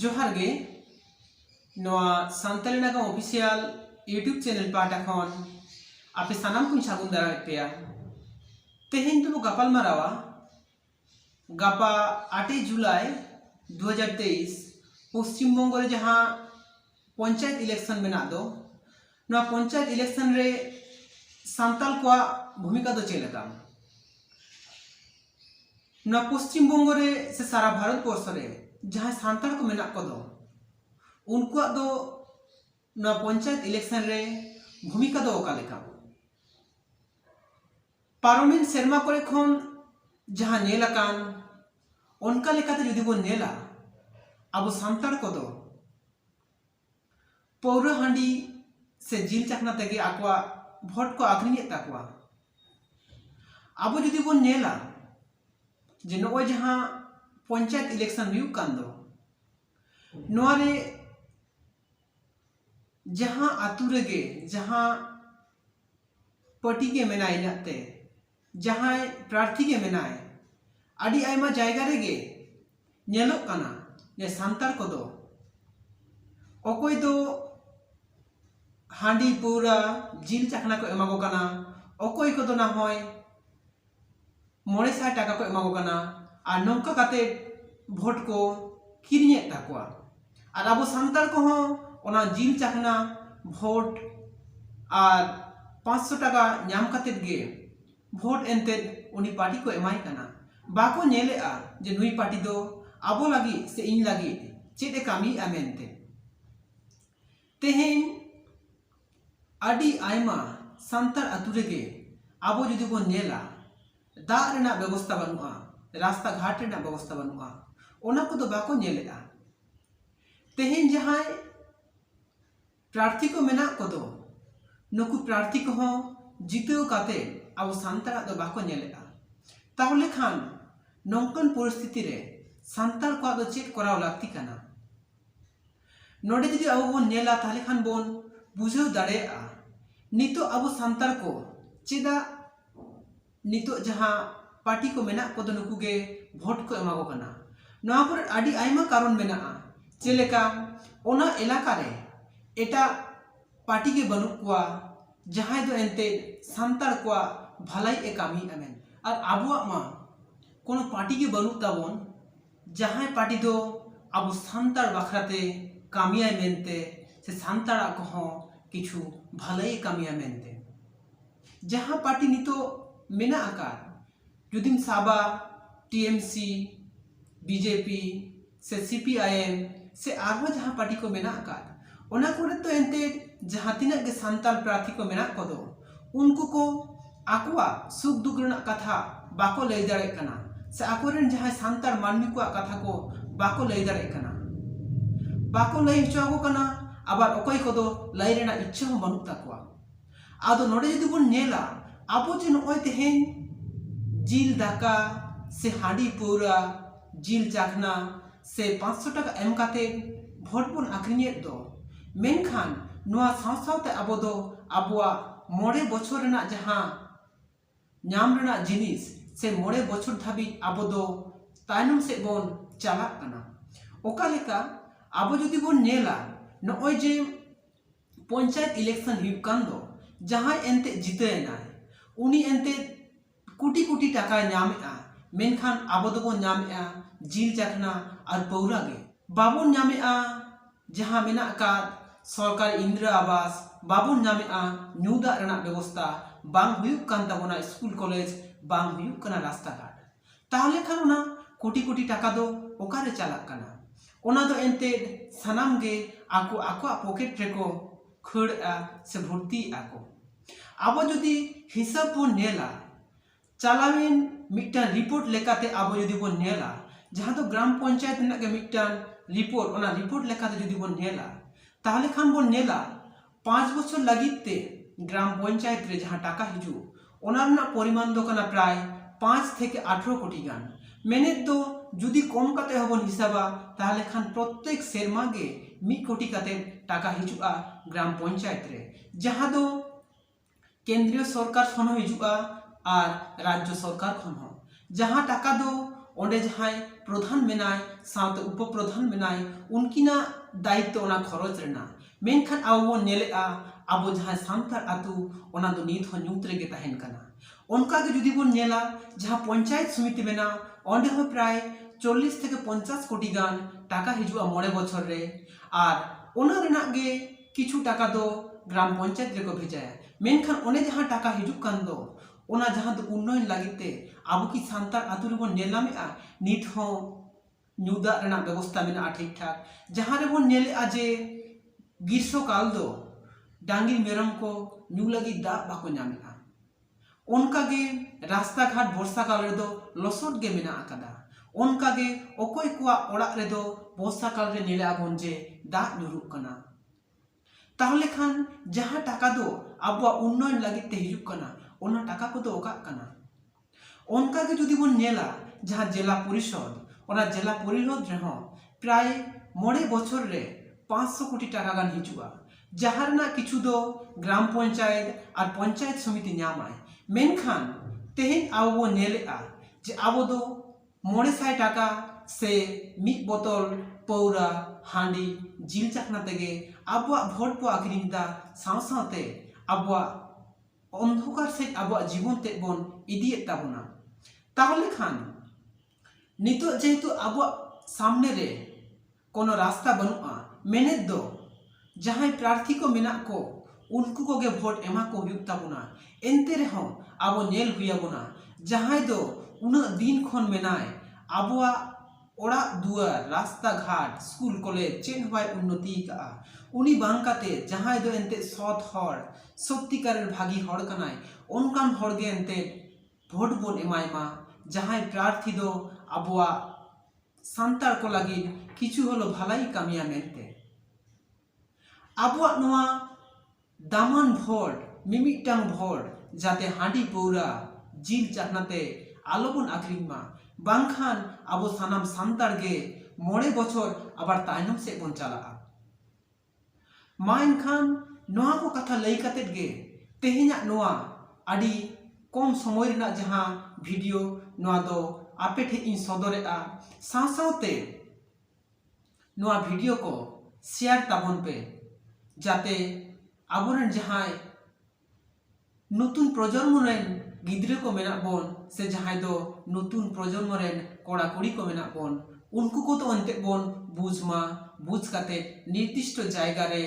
जोहार गे Santali नागाम official YouTube channel पाटा खन आपे सानाम को सागुन दारा पेया तेहेन तो गपाल मारावा गापा 8 जुलाई 2023 पश्चिम बंग रे जहां पंचायत इलेक्शन मेना दो ना पंचायत इलेक्शन रे सानताल को भूमिका दो चेलका ना पश्चिम बंग रे से सारा भारत वर्ष रे जहां सानताल को मेना को दो उनको दो ना पंचायत इलेक्शन रे भूमिका दो ओका लेका पार्लियामेंट सेरमा करे खन जहां नेलाकान उनका लेकाते जुदी बन नेला अब सानताल को दो पौरा हांडी से जिल चकना तेगे आकवा भोट को आखरिनी ताकवा अब जुदी बन नेला जे नोय जहां पंचायत इलेक्शन हुयुग कान दो नोरे जहां आतु रेगे जहां पार्टी के मेनाय नाते जहां प्रार्थी के मेनाय आदि आयमा जायगा रेगे नेलोक काना ने सानताल को दो ओकोय दो हांडी पूरा जिल चखना को एमागो काना ओकोय को दो ना होय 900 टाका को एमागो काना और नौका काते भोट को किरिnye ताकवा और अब सानताल को हो ओना जिल चखना भोट और 500 टाका नाम काते गे भोट एनते उनी पार्टी को एमाय काना बाको नेलेआ जे नुई पार्टी दो आबो लगी से इन लगी चेदे कामी आमेनते तेहेन आदि आयमा सानताल आतु रेगे आबो जुदी बन नेला दाग रेना व्यवस्था बनुआ रास्ता घाट रेना व्यवस्था बनुआ ओना को दो बाको नेलेआ तेहेन जहां प्रार्थी को मेना को दो नुकु प्रार्थी को हो जितेव काते अब सानताल दो बाको नेलेआ ताहले खान नौकन परिस्थिति रे सानताल को दो चेक कराव लागती काना नोडे जदि अब बन नेला ताहले खान बन बुझेव दाड़ेआ नितो अब सानताल को चेदा नितो जहां पार्टी को मेना को दो नुकु गे भोट को एमागो काना नोआ पर आदि आयमा कारण मेनाआ चेलेका ओना इलाका रे एटा पार्टी के बनु कुआ जहां दो एनते सानताल को भलाई ए कामी आमेन और आबुआ मा कोनो पार्टी के बनु ताबन जहां पार्टी दो अब सानताल बखराते कामिया मेनते से सानताल को हो किछु भलाई कामिया मेनते जहां पार्टी नितो मेना आकार जुदिम साबा टीएमसी बीजेपी से सीपीआईएम से आगो जहां पार्टी को मेना आकार ओना कोरे तो एनते जहां तिना के सानताल प्रार्थी को मेना को दो उनको को आकुआ सुख दुख रना कथा बाको लई दाड़े कना से आकोरेन जहां सानताल मानमी को कथा को बाको लई दाड़े कना बाको लई हचो कना आबार ओकय को दो लई रेना इच्छा हो बनु ताकवा आदो नोडे जदि बन नेला आबो जे नोय तेहेन जिल दाका से हांडी पूरा जिल चाखना से 500 टाका एम काते भोट बन आखरिnye दो मेनखान नोआ सावसावते आबो दो आबुआ 9 बछर रेना जहां नाम रेना जिनिस से 9 बछर धाबी आबो दो तायनम से बन चला काना ओका लेका आबो जदि बन नेला नोय जे पंचायत इलेक्शन हुयुग कान दो जहां एनते जितेनाय उनी एनते कोटी कोटी टाका नामेआ मेनखान आबो दो बन नामेआ जिल चखना और पौरा गे बाबन नामेआ जहां मेना का सरकार इंदिरा आवास बाबन नामेआ न्यूदा रेना व्यवस्था बांग हुयुग कान ताबोना स्कूल कॉलेज बांग हुयुग काना रास्ता घाट ताहले खान ओना कोटी कोटी टाका दो ओकारे चालाक काना ओना दो एनते सानाम गे आको आको पॉकेट रेको खड़आ से भर्ती आको आबो जदि हिसाब बन नेला चालावेन मिटन रिपोर्ट लेकाते आबो जदि बन नेला जहां तो ग्राम पंचायत ना के मिटन रिपोर्ट ओना रिपोर्ट लेकाते जदि बन नेला ताहले खान बन नेला 5 बछर लागिते ग्राम पंचायत रे जहां टाका हिजु ओना रना परिमाण दो काना प्राय 5 থেকে 18 कोटी गान मेने तो जुदी कम काते हबन हिसाबा ताहले खान प्रत्येक सेरमा गे 1 कोटी काते टाका हिजुआ ग्राम पंचायत रे जहां दो केंद्रीय सरकार खन हिजुआ और राज्य सरकार खन हो जहां टाका दो ओंडे जहां प्रधान मेनाय साथ उप प्रधान मेनाय उनकिना दायित्व ओना खरच रेना मेनखान आबो बन नेलेआ आबो जहां सांतार आतु ओना दो नित हो ᱧᱩᱛ रेगे तहन कना उनका के जुदी बन नेला जहां पंचायत समिति मेना ओंडे हो प्राय 40 থেকে 50 कोटी गान टाका हिजुआ 9 बछर रे आर ओना रेना गे किछु टाका दो ग्राम पंचायत रे को भेजाया मेनखान ओने जहां टाका हिजुक कान दो ओना जहां दो उन्नयन लागिते आबो की सांतार आतु रे बन नेलामेआ नित हो ᱧᱩᱫᱟ रेना व्यवस्था मेना ठीक ठाक जहां रे बन नेलेआ जे ग्रीष्म काल दो डांगी मेरम को ᱧᱩ लगी दा बाको ᱧᱟᱢᱮआ उनका गे रास्ता घाट वर्षा काल रे दो लसोट गे मेना आकादा उनका गे ओकोय कुआ ओड़ाग रे दो वर्षा काल रे नेले आबोन जे दा ᱧᱩᱨᱩᱜ कना ताहले खान जहां टाका दो आबो उन्नयन लगित ते हिजुक कना ओना टाका को दो ओका कना उनका गे जुदी बन नेला जहां जिला परिषद ओना जिला परिषद रे हो प्राय 9 बछर रे 500 कोटी टाका गान हिजुआ जहां रेना किछु दो ग्राम पंचायत और पंचायत समिति ᱧᱟᱢᱟᱭ मेनखान तेहेन आबो बो नेलेआ जे आबो दो 900 टाका से मिद बोतल पौरा हांडी जिल चाकना तेगे आबो भोट बो आखिरिंदा साव सावते आबो अंधकार से आबो जीवन ते बन इदिए ताबोना ताहले खान नितो जेहेतु आबो सामने रे कोनो रास्ता बनुआ मेने दो जहां प्रार्थी को मेना को उनको को गे भोट एमा को हुयुक ताबोना एनते रे हो आबो नेल हुयाबोना जहां दो उना दिन खन मेनाय आबोआ ओड़ा दुआर रास्ता घाट स्कूल कॉलेज चेन हवाय उन्नति का उनी बांकाते जहां दो एनते सत हर सत्तिकार भागी हर कनाय उनकान हर गे एनते भोट बोन एमायमा जहां प्रार्थी दो आबोआ सांतार को लगी किछु हलो भलाई कामिया मेनते आबोआ नोआ दामान भोट मिमिटांग भोट जाते हांडी पौरा जिल चाकनाते आलोबन आखरिमा बांखान आबो सानाम सांतार गे 9 बछर आबार तायनम से बन चलाआ माइन खान नोआ को कथा लई काते गे तेहिना नोआ आडी कम समय रेना जहां वीडियो नोआ दो आपे ठे इन सदरेआ सावसावते नोआ वीडियो को शेयर ताबन पे जाते आबोरेन जहां नतून प्रजन्म रेन गिद्रे को मेना बोन से जहां दो नतून प्रजन्म रेन कोड़ा कुड़ी को मेना बोन उनको को तो अंते बोन बुझमा बुझ काते निर्दिष्ट जायगा रे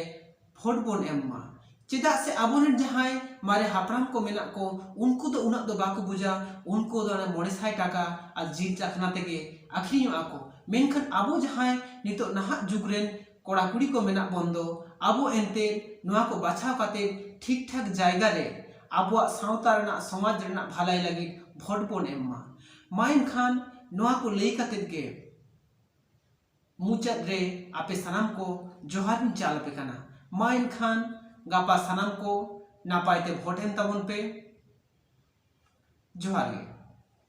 भोट बोन एम्मा चेदा से आबोरेन जहां मारे हापराम को मेना को उनको तो उना दो बाको बुझा उनको दो 900 टाका आ जिल चाखना तेगे आखिरी आको मेनखान आबो जहां नितो नहा जुग रेन कोड़ा कुड़ी को मेना बंदो आबो एनते नोआ को बाछाव काते ठीक ठाक जायगा रे आबो सावता रेना समाज रेना भलाई लगी vote bone Emma mine Khan नोआ को लई काते गे मुचाद रे आपे सनाम को जोहार चाल पे कना माइन खान गापा सनाम को नापायते भोट एम ताबन पे जोहार गे।